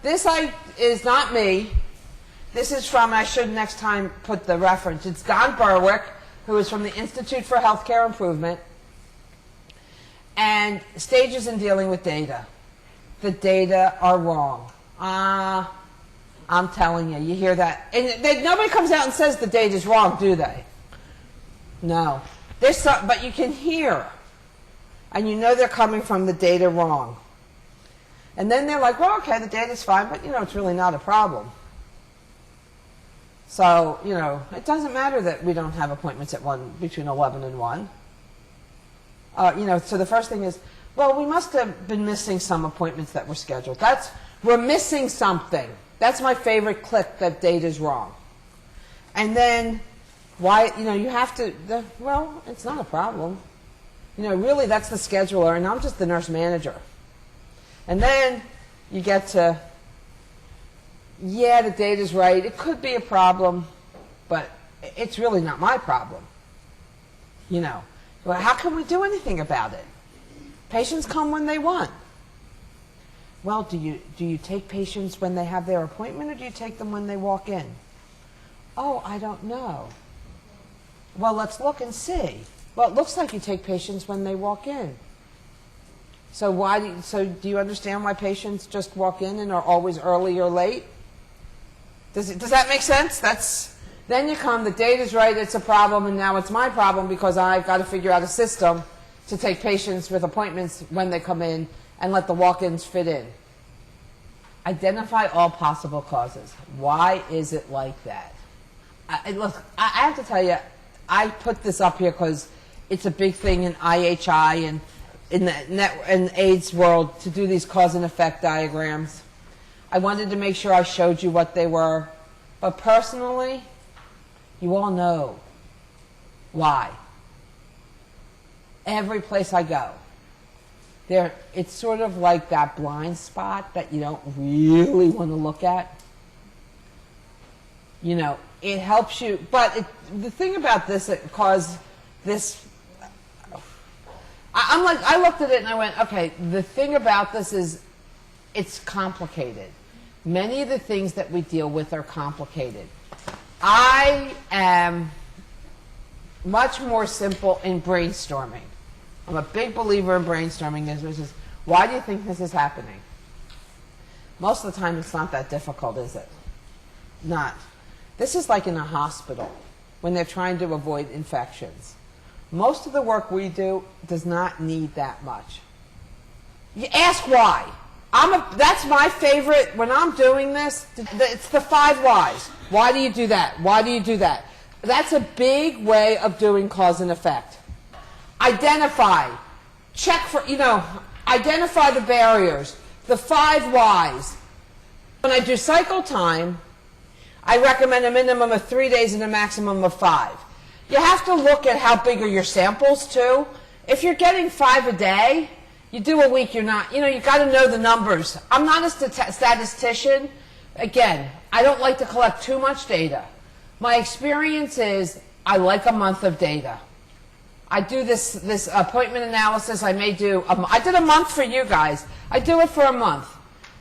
This is not me. This is from, I should next time put the reference. It's Don Berwick, who is from the Institute for Healthcare Improvement, and stages in dealing with data. The data are wrong. I'm telling you, you hear that. And nobody comes out and says the data is wrong, do they? No. But you can hear, and you know they're coming from the data wrong. And then they're like, well, okay, the data's fine, but, it's really not a problem. So, it doesn't matter that we don't have appointments between 11 and 1. So the first thing is, well, we must have been missing some appointments that were scheduled. We're missing something. That's my favorite click, that data's wrong. And then, why, you have to, well, it's not a problem. Really, that's the scheduler, and I'm just the nurse manager. And then you get to, yeah, the data's right. It could be a problem, but it's really not my problem. Well, how can we do anything about it? Patients come when they want. Well, do you take patients when they have their appointment, or do you take them when they walk in? Oh, I don't know. Well, let's look and see. Well, it looks like you take patients when they walk in. So do you understand why patients just walk in and are always early or late? Does that make sense? Then you come, the data's right, it's a problem, and now it's my problem because I've got to figure out a system to take patients with appointments when they come in and let the walk-ins fit in. Identify all possible causes. Why is it like that? Look, I have to tell you, I put this up here because it's a big thing in IHI and in the AIDS world to do these cause and effect diagrams. I wanted to make sure I showed you what they were. But personally, you all know why. Every place I go, it's sort of like that blind spot that you don't really want to look at. It helps you. But the thing about this, it caused this. I looked at it and I went, okay, the thing about this is it's complicated. Many of the things that we deal with are complicated. I am much more simple in brainstorming. I'm a big believer in brainstorming. Why do you think this is happening? Most of the time it's not that difficult, is it? Not. This is like in a hospital when they're trying to avoid infections. Most of the work we do does not need that much. You ask why. That's my favorite. When I'm doing this, it's the 5 whys. Why do you do that? Why do you do that? That's a big way of doing cause and effect. Identify. Check for, identify the barriers. The 5 whys. When I do cycle time, I recommend a minimum of 3 days and a maximum of 5. You have to look at how big are your samples, too. If you're getting 5 a day, you do a week, you're not. You've got to know the numbers. I'm not a statistician. Again, I don't like to collect too much data. My experience is I like a month of data. I do this appointment analysis. I did a month for you guys. I do it for a month.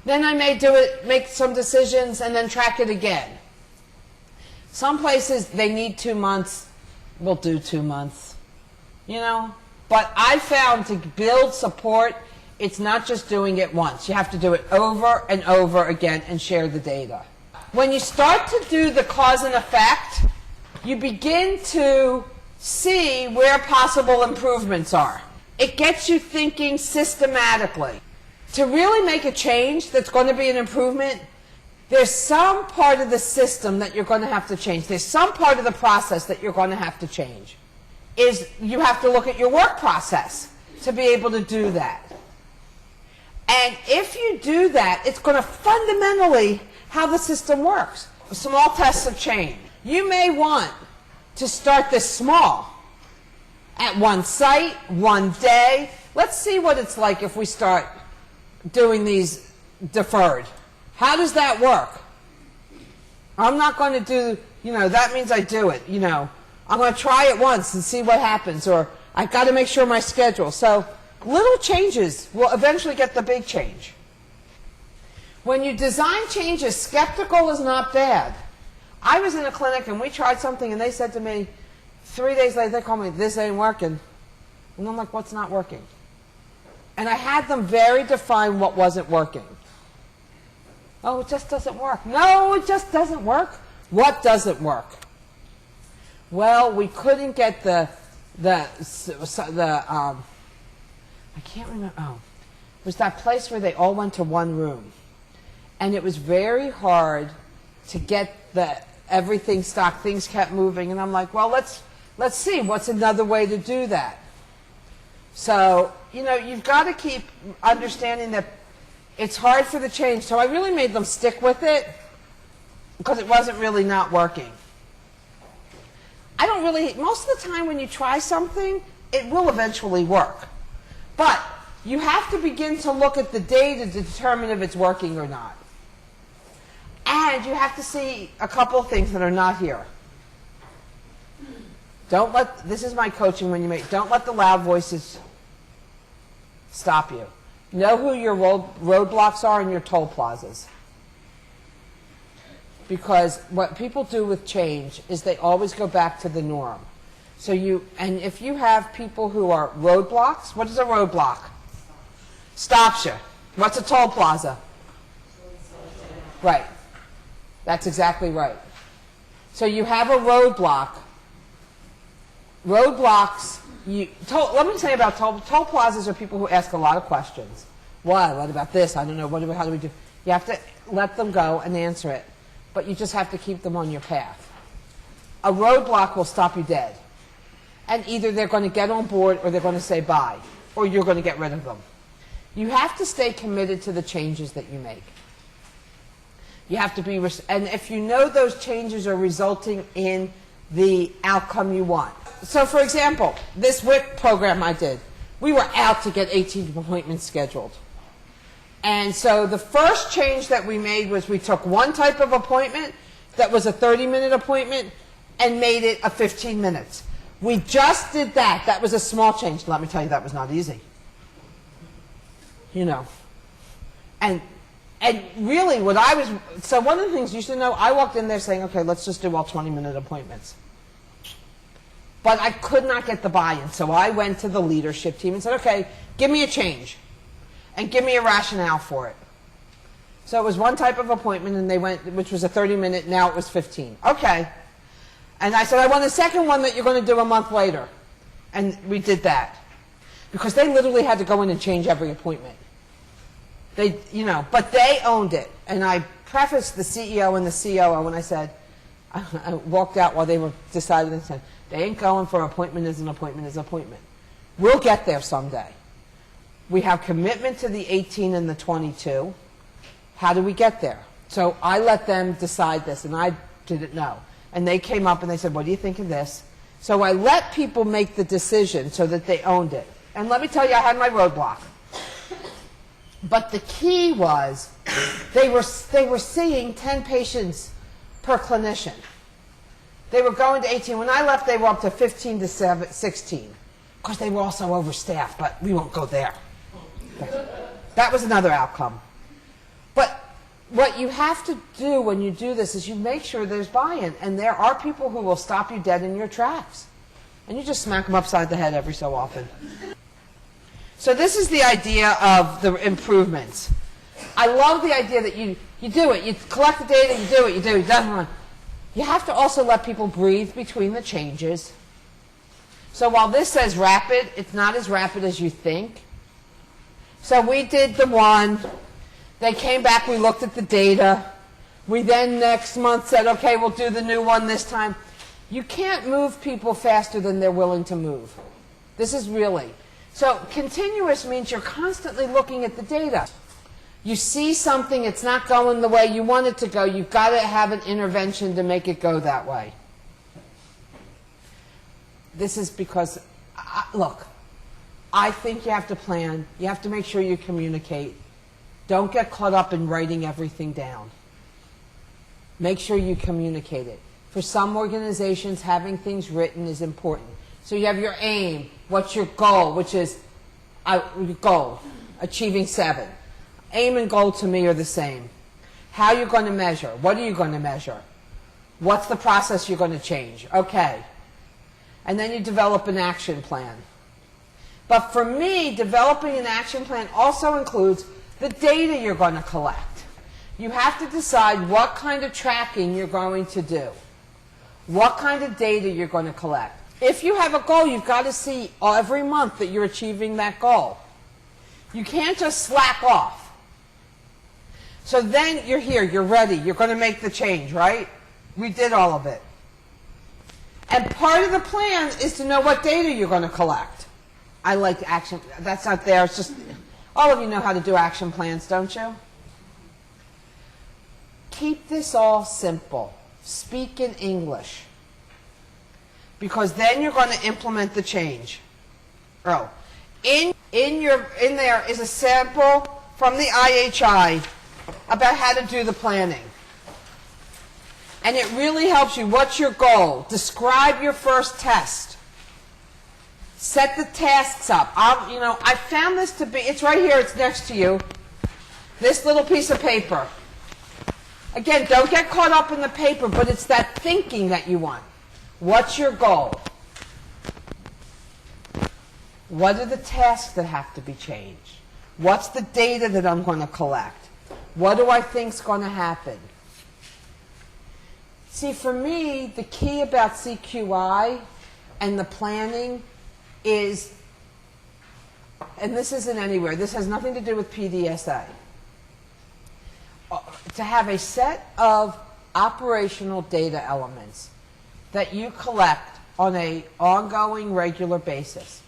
Then I may do it, make some decisions, and then track it again. Some places, they need 2 months. We'll do 2 months. But I found to build support, it's not just doing it once. You have to do it over and over again and share the data. When you start to do the cause and effect, you begin to see where possible improvements are. It gets you thinking systematically. To really make a change that's going to be an improvement, there's some part of the system that you're going to have to change. There's some part of the process that you're going to have to change. You have to look at your work process to be able to do that. And if you do that, it's going to fundamentally how the system works. Small tests of change. You may want to start this small at one site, one day. Let's see what it's like if we start doing these deferred. How does that work? I'm not going to do, that means I do it, I'm going to try it once and see what happens, or I've got to make sure my schedule. So little changes will eventually get the big change. When you design changes, skeptical is not bad. I was in a clinic and we tried something and they said to me, 3 days later, they called me, this ain't working. And I'm like, what's not working? And I had them very define what wasn't working. Oh, it just doesn't work. No, it just doesn't work. What doesn't work? Well, we couldn't get I can't remember, oh, it was that place where they all went to one room. And it was very hard to get everything stocked. Things kept moving. And I'm like, well, let's see, what's another way to do that? So, you know, you've got to keep understanding that it's hard for the change. So I really made them stick with it because it wasn't really not working. Most of the time when you try something, it will eventually work. But you have to begin to look at the data to determine if it's working or not. And you have to see a couple of things that are not here. This is my coaching when don't let the loud voices stop you. Know who your roadblocks are and your toll plazas. Because what people do with change is they always go back to the norm. And if you have people who are roadblocks, what is a roadblock? Stops you. What's a toll plaza? Right. That's exactly right. So you have a roadblock. Roadblocks, let me tell you about toll plazas are people who ask a lot of questions. Why? What about this? I don't know. How do we do? You have to let them go and answer it. But you just have to keep them on your path. A roadblock will stop you dead. And either they're going to get on board or they're going to say bye. Or you're going to get rid of them. You have to stay committed to the changes that you make. You have to be, and if you know those changes are resulting in the outcome you want. So for example, this WIC program I did, we were out to get 18 appointments scheduled. And so the first change that we made was we took one type of appointment that was a 30-minute appointment and made it a 15 minutes. We just did that. That was a small change. Let me tell you, that was not easy. You know. And really so one of the things you should know, I walked in there saying, okay, let's just do all 20-minute appointments. But I could not get the buy-in. So I went to the leadership team and said, okay, give me a change. And give me a rationale for it. So it was one type of appointment, and they went, which was a 30-minute, now it was 15. Okay. And I said, I want a second one that you're going to do a month later. And we did that. Because they literally had to go in and change every appointment. But they owned it. And I prefaced the CEO and the COO when I said, I walked out while they were deciding and said, they ain't going for appointment is an appointment is an appointment. We'll get there someday. We have commitment to the 18 and the 22. How do we get there? So I let them decide this, and I didn't know. And they came up and they said, what do you think of this? So I let people make the decision so that they owned it. And let me tell you, I had my roadblock. But the key was they were seeing 10 patients per clinician. They were going to 18. When I left, they were up to 15 to 16. Of course, they were also overstaffed, but we won't go there. That was another outcome. But what you have to do when you do this is you make sure there's buy-in. And there are people who will stop you dead in your tracks. And you just smack them upside the head every so often. So this is the idea of the improvements. I love the idea that you do it. You collect the data, you do it, you do it. You have to also let people breathe between the changes. So while this says rapid, it's not as rapid as you think. So we did the one. They came back, we looked at the data. We then next month said, okay, we'll do the new one this time. You can't move people faster than they're willing to move. This is really. So continuous means you're constantly looking at the data. You see something, it's not going the way you want it to go, you've got to have an intervention to make it go that way. This is because, look, I think you have to plan. You have to make sure you communicate. Don't get caught up in writing everything down. Make sure you communicate it. For some organizations, having things written is important. So you have your aim. What's your goal? Which is your goal, achieving 7. Aim and goal to me are the same. How you're going to measure. What are you going to measure? What's the process you're going to change? Okay. And then you develop an action plan. But for me, developing an action plan also includes the data you're going to collect. You have to decide what kind of tracking you're going to do. What kind of data you're going to collect. If you have a goal, you've got to see every month that you're achieving that goal. You can't just slack off. So then you're here, you're ready, you're going to make the change, right? We did all of it. And part of the plan is to know what data you're going to collect. I like action, that's not there, it's just, all of you know how to do action plans, don't you? Keep this all simple. Speak in English. Because then you're going to implement the change. Oh, in there is a sample from the IHI about how to do the planning. And it really helps you. What's your goal? Describe your first test. Set the tasks up. I found this to be, it's right here, it's next to you. This little piece of paper. Again, don't get caught up in the paper, but it's that thinking that you want. What's your goal? What are the tasks that have to be changed? What's the data that I'm going to collect? What do I think is going to happen? See, for me, the key about CQI and the planning is, and this isn't anywhere, this has nothing to do with PDSA, to have a set of operational data elements that you collect on an ongoing, regular basis.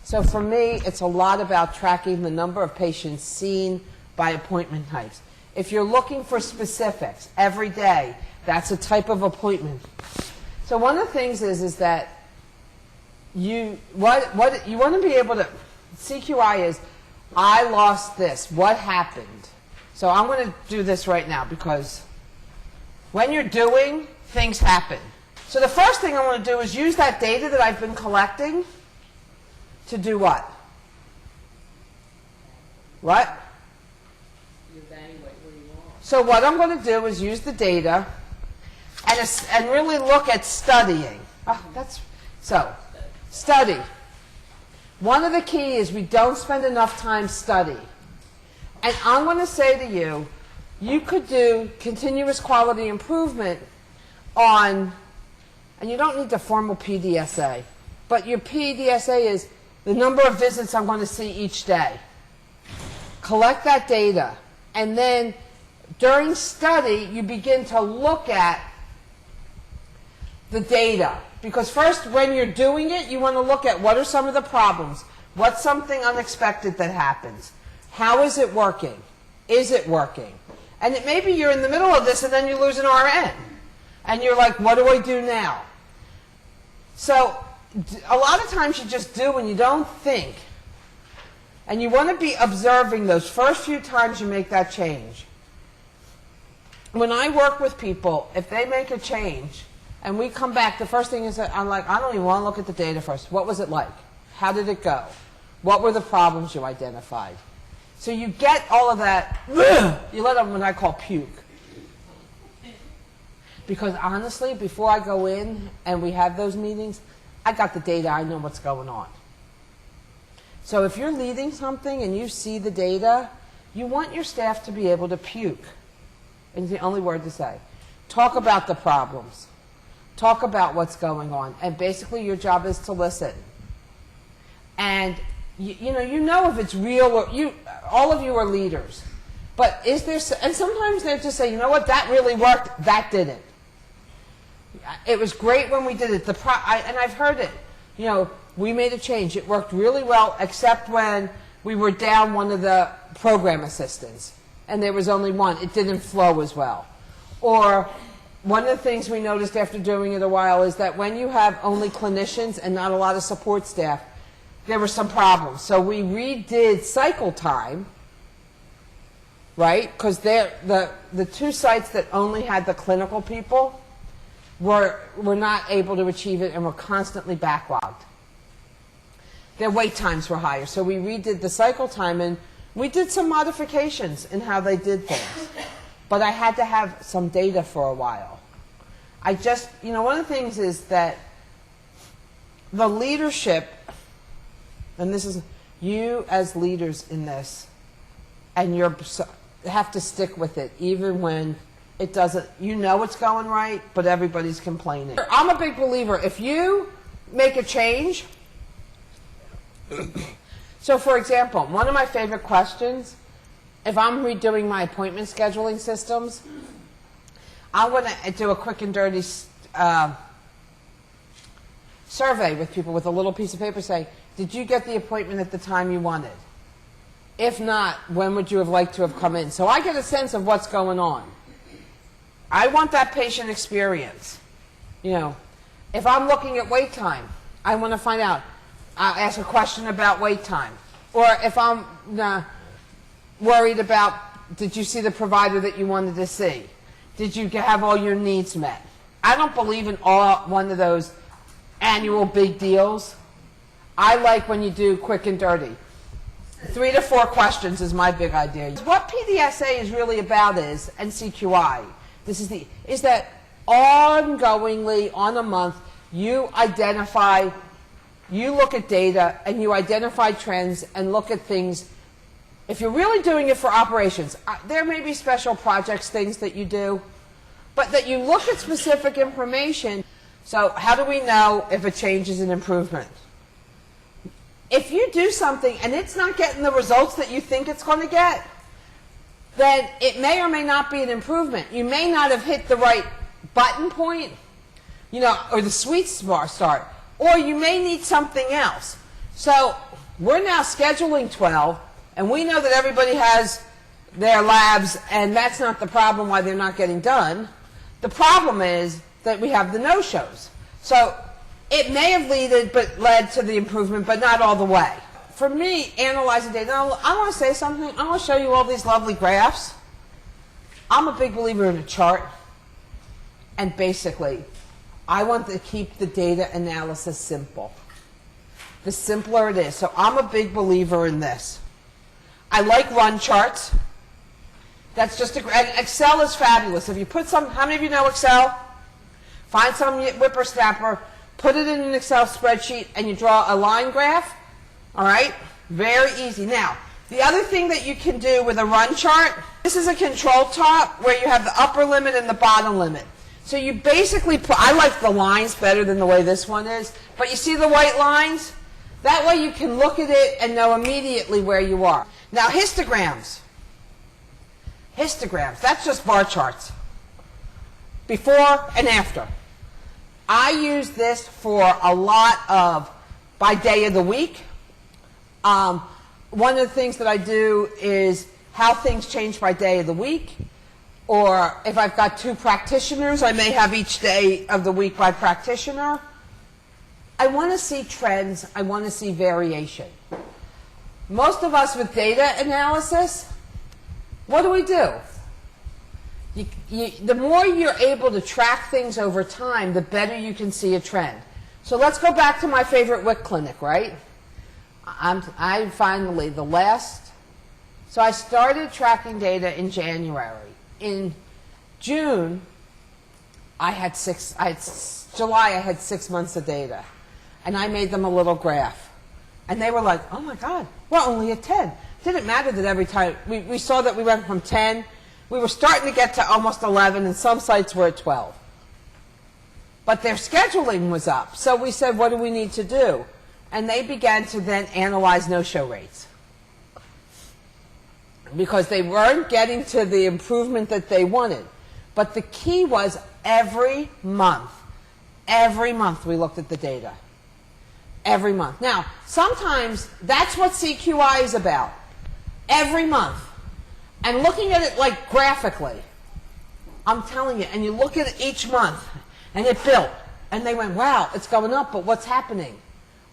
So for me, it's a lot about tracking the number of patients seen by appointment types. If you're looking for specifics every day, that's a type of appointment. So one of the things is that you want to be able to, CQI is, I lost this, what happened? So I'm going to do this right now because when you're doing, things happen. So the first thing I want to do is use that data that I've been collecting to do what? What? Evaluate where you are. So what I'm going to do is use the data and really look at studying. Study. One of the key is we don't spend enough time studying. And I'm going to say to you, you could do continuous quality improvement on, and you don't need the formal PDSA, but your PDSA is the number of visits I'm going to see each day. Collect that data. And then during study, you begin to look at the data. Because first, when you're doing it, you want to look at what are some of the problems. What's something unexpected that happens? How is it working? Is it working? And maybe you're in the middle of this and then you lose an RN. And you're like, what do I do now? So a lot of times you just do and you don't think. And you want to be observing those first few times you make that change. When I work with people, if they make a change and we come back, the first thing is that I'm like, I don't even want to look at the data first. What was it like? How did it go? What were the problems you identified? So you get all of that, you let them what I call puke. Because honestly, before I go in and we have those meetings, I got the data, I know what's going on. So if you're leading something and you see the data, you want your staff to be able to puke. It's the only word to say. Talk about the problems. Talk about what's going on. And basically your job is to listen. And you know if it's real, or all of you are leaders. But is there, and sometimes they just say, you know what, that really worked, that didn't. It was great when we did it. And I've heard it. We made a change. It worked really well, except when we were down one of the program assistants, and there was only one. It didn't flow as well. Or one of the things we noticed after doing it a while is that when you have only clinicians and not a lot of support staff, there were some problems. So we redid cycle time, right? Because the two sites that only had the clinical people were not able to achieve it and were constantly backlogged. Their wait times were higher. So we redid the cycle time and we did some modifications in how they did things. but I had to have some data for a while. I just, one of the things is that the leadership, and this is you as leaders in this, and you have to stick with it even when it doesn't, it's going right, but everybody's complaining. I'm a big believer, if you make a change, so for example, one of my favorite questions, if I'm redoing my appointment scheduling systems, I want to do a quick and dirty survey with people with a little piece of paper saying, did you get the appointment at the time you wanted? If not, when would you have liked to have come in? So I get a sense of what's going on. I want that patient experience. If I'm looking at wait time, I want to find out. I'll ask a question about wait time. Or if I'm worried about, did you see the provider that you wanted to see? Did you have all your needs met? I don't believe in one of those annual big deals. I like when you do quick and dirty. 3 to 4 questions is my big idea. What PDSA is really about is, and CQI, is that ongoingly, on a month, you look at data and you identify trends and look at things. If you're really doing it for operations, there may be special projects, things that you do, but that you look at specific information. So how do we know if a change is an improvement? If you do something and it's not getting the results that you think it's going to get, then it may or may not be an improvement. You may not have hit the right button point, or the sweet start, or you may need something else. So we're now scheduling 12, and we know that everybody has their labs, and that's not the problem why they're not getting done. The problem is that we have the no-shows. So it may have led to the improvement, but not all the way. For me, analyzing data, I want to say something. I want to show you all these lovely graphs. I'm a big believer in a chart. And basically, I want to keep the data analysis simple. The simpler it is. So I'm a big believer in this. I like run charts. That's just and Excel is fabulous. If you put how many of you know Excel? Find some whippersnapper, put it in an Excel spreadsheet, and you draw a line graph. All right? Very easy. Now, the other thing that you can do with a run chart, this is a control top where you have the upper limit and the bottom limit. So you basically I like the lines better than the way this one is, but you see the white lines? That way you can look at it and know immediately where you are. Now, histograms. Histograms, that's just bar charts. Before and after. I use this for a lot of by day of the week. One of the things that I do is how things change by day of the week. Or if I've got 2 practitioners, I may have each day of the week by practitioner. I want to see trends. I want to see variation. Most of us with data analysis, what do? The more you're able to track things over time, the better you can see a trend. So let's go back to my favorite WIC clinic, right? I finally, so I started tracking data in January. In June, July, I had 6 months of data. And I made them a little graph. And they were like, oh my God, we're only at 10. It didn't matter that every time, we saw that we went from 10, we were starting to get to almost 11, and some sites were at 12. But their scheduling was up. So we said, what do we need to do? And they began to then analyze no-show rates. Because they weren't getting to the improvement that they wanted. But the key was every month we looked at the data. Every month. Now, sometimes that's what CQI is about. Every month. And looking at it like graphically. I'm telling you, and you look at it each month, and it built. And they went, wow, it's going up, but what's happening?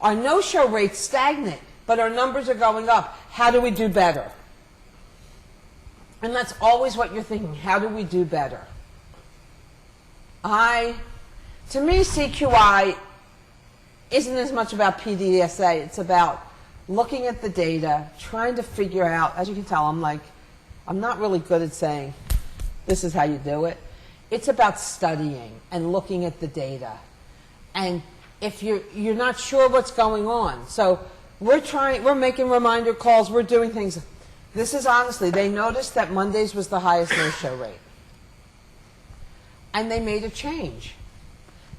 Our no-show rate's stagnant, but our numbers are going up. How do we do better? And that's always what you're thinking. How do we do better? To me, CQI isn't as much about PDSA. It's about looking at the data, trying to figure out, as you can tell, I'm not really good at saying, this is how you do it. It's about studying and looking at the data. And if you're not sure what's going on, so we're making reminder calls, we're doing things. This is honestly, they noticed that Mondays was the highest no-show rate. And they made a change.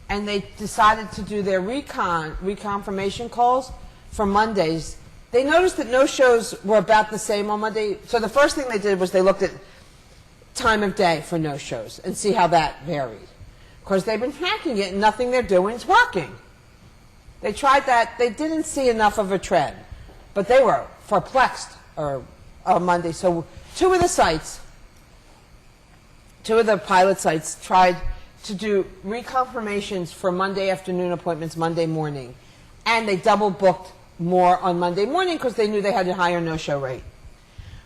And they decided to do their reconfirmation calls for Mondays. They noticed that no-shows were about the same on Monday. So the first thing they did was they looked at time of day for no-shows and see how that varied. Of course, they've been tracking it, and nothing they're doing is working. They tried that. They didn't see enough of a trend, but they were perplexed on Monday. So two of the pilot sites tried to do reconfirmations for Monday afternoon appointments Monday morning, and they double booked more on Monday morning because they knew they had a higher no-show rate.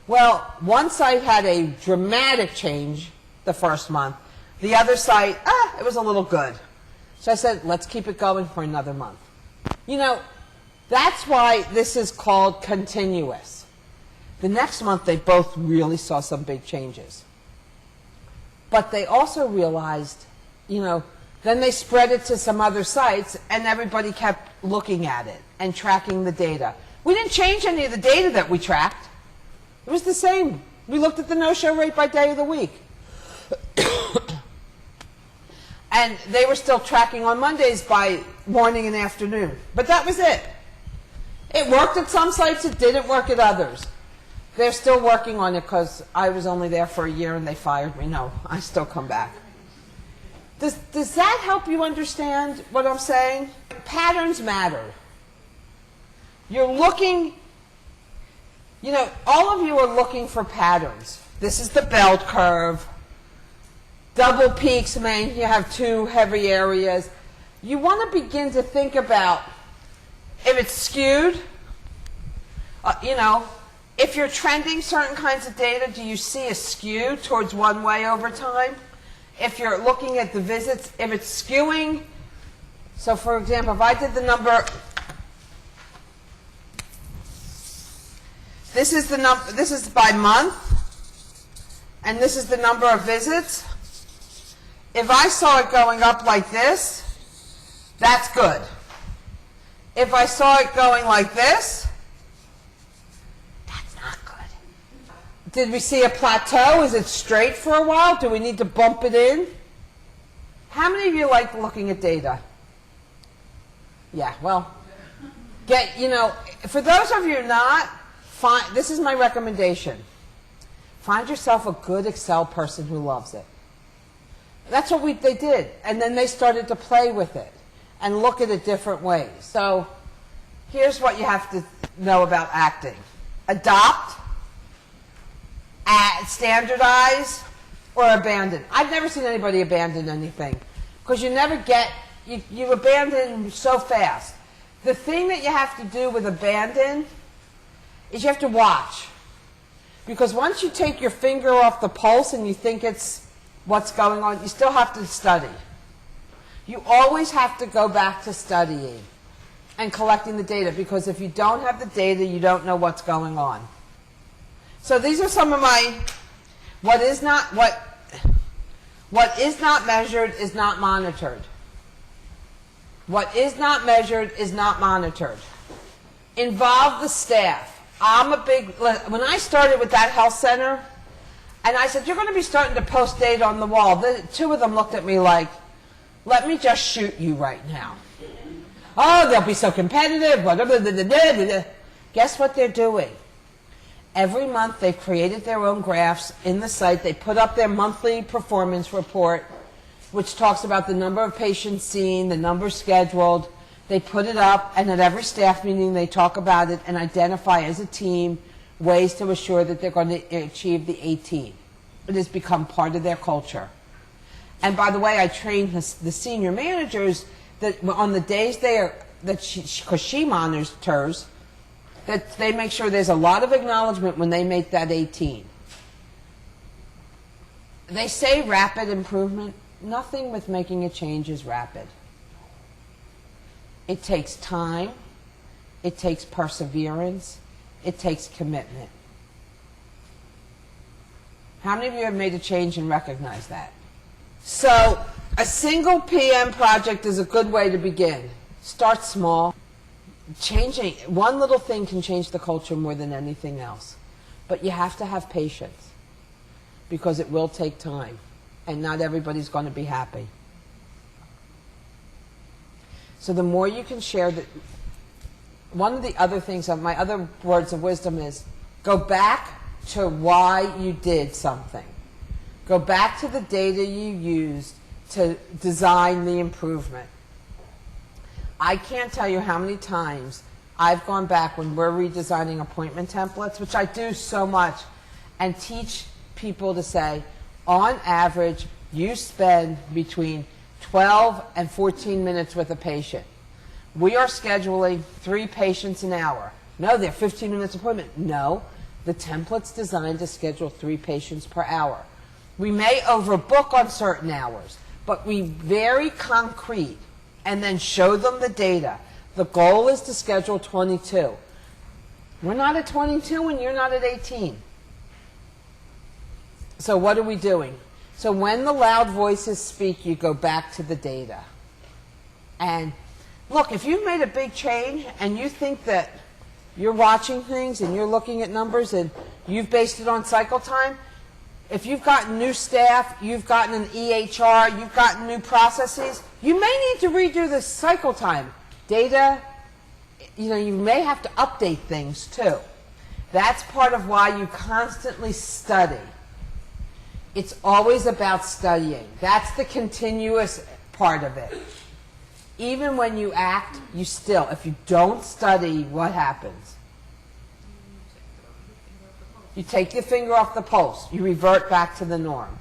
Well, one site had a dramatic change the first month. The other site, it was a little good. So I said, let's keep it going for another month. You know, that's why this is called continuous. The next month, they both really saw some big changes. But they also realized, you know, then they spread it to some other sites, and everybody kept looking at it and tracking the data. We didn't change any of the data that we tracked. It was the same. We looked at the no-show rate by day of the week. And they were still tracking on Mondays by morning and afternoon. But that was it. It worked at some sites. It didn't work at others. They're still working on it because I was only there for a year and they fired me. No, I still come back. Does that help you understand what I'm saying? Patterns matter. You're looking, you know, all of you are looking for patterns. This is the bell curve. Double peaks mean you have two heavy areas. You want to begin to think about if it's skewed, you know, if you're trending certain kinds of data, do you see a skew towards one way over time? If you're looking at the visits, if it's skewing, so for example, if I did the number, this is the number, this is by month, and this is the number of visits. If I saw it going up like this, that's good. If I saw it going like this, that's not good. Did we see a plateau? Is it straight for a while? Do we need to bump it in? How many of you like looking at data? Yeah, well, you know, for those of you not, this is my recommendation. Find yourself a good Excel person who loves it. That's what they did. And then they started to play with it and look at it different ways. So here's what you have to know about acting. Adopt, standardize, or abandon. I've never seen anybody abandon anything because you never get, you abandon so fast. The thing that you have to do with abandon is you have to watch. Because once you take your finger off the pulse and you think it's what's going on, you still have to study. You always have to go back to studying and collecting the data, because if you don't have the data, you don't know what's going on. So these are some of my, what is not measured is not monitored. What is not measured is not monitored. Involve the staff. When I started with that health center, and I said, you're going to be starting to post data on the wall. Two of them looked at me like, let me just shoot you right now. Oh, they'll be so competitive. Guess what they're doing? Every month they've created their own graphs in the site. They put up their monthly performance report, which talks about the number of patients seen, the number scheduled. They put it up, and at every staff meeting they talk about it and identify as a team ways to assure that they're going to achieve the 18. It has become part of their culture. And by the way, I train the senior managers that on the days because she monitors, that they make sure there's a lot of acknowledgement when they make that 18. They say rapid improvement. Nothing with making a change is rapid. It takes time. It takes perseverance. It takes commitment. How many of you have made a change and recognized that? So a single PM project is a good way to begin. Start small. Changing one little thing can change the culture more than anything else. But you have to have patience because it will take time and not everybody's going to be happy. So the more you can share that, one of the other things, my other words of wisdom is go back to why you did something. Go back to the data you used to design the improvement. I can't tell you how many times I've gone back when we're redesigning appointment templates, which I do so much, and teach people to say, on average, you spend between 12 and 14 minutes with a patient. We are scheduling 3 patients an hour. No, they're 15 minutes appointment. No, the template's designed to schedule 3 patients per hour. We may overbook on certain hours, but we very concrete and then show them the data. The goal is to schedule 22. We're not at 22 and you're not at 18. So what are we doing? So when the loud voices speak, you go back to the data. And look, if you've made a big change and you think that you're watching things and you're looking at numbers and you've based it on cycle time, if you've gotten new staff, you've gotten an EHR, you've gotten new processes, you may need to redo the cycle time. Data, you may have to update things too. That's part of why you constantly study. It's always about studying. That's the continuous part of it. Even when you act, you still, if you don't study, what happens? You take your finger off the pulse. You revert back to the norm.